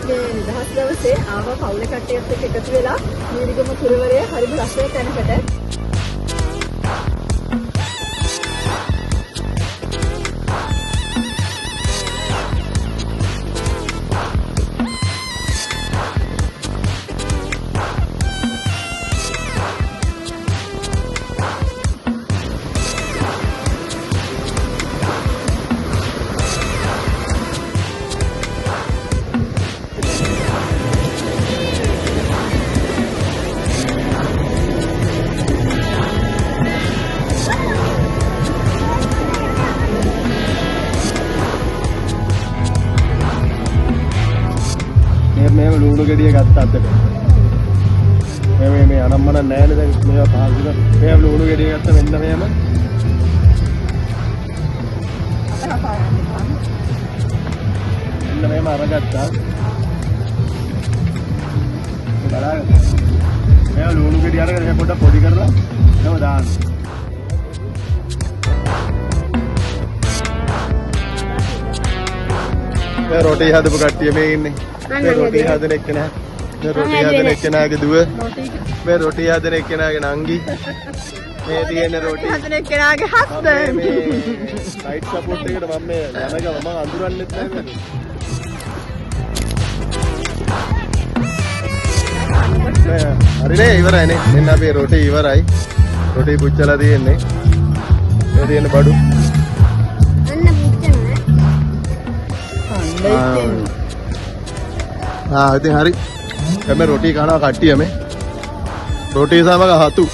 මේ නිදහස් දවසේ ආව පවුලේ කට්ටියත් එක්ක එකතු වෙලා මීරිගම පුරවරයේ හරිම ලස්සන තැනකට. මේ ලුණු ගෙඩිය ගත්ත අතට මේ අනම්මන නෑනේ දැන් මේවා පාවිච්චි කරලා මේ ලුණු ගෙඩිය ගත්ත මෙන්න මෙහෙම මෙන්න මෙහෙම අරගත්තා බලන්න මේ ලුණු ගෙඩිය අරගෙන ඒක පොඩ්ඩක් පොඩි කරලා එහෙම දාන්න මේ රොටි හදපු කට්ටිය මේ ඉන්නේ මේ රොටි හදන එක්කෙනා මේ රොටි හදන එක්කෙනාගේ දුව මේ රොටි හදන එක්කෙනාගේ නංගි මේ තියෙන රොටි හදන එක්කෙනාගේ හස්බන්ඩ් මේ ලයිට් සපෝට් එකට මම මේ යනගම මම අඳුරන්නෙත් නැහැ මේ හරිනේ ඉවරයිනේ මෙන්න අපේ රොටි ඉවරයි රොටි පුච්චලා තියෙන්නේ මේ තියෙන බඩු අන්න පුච්චන ඉතින් හරි එමෙ රොටි කනවා කට්ටිය මේ රොටි සමග හතු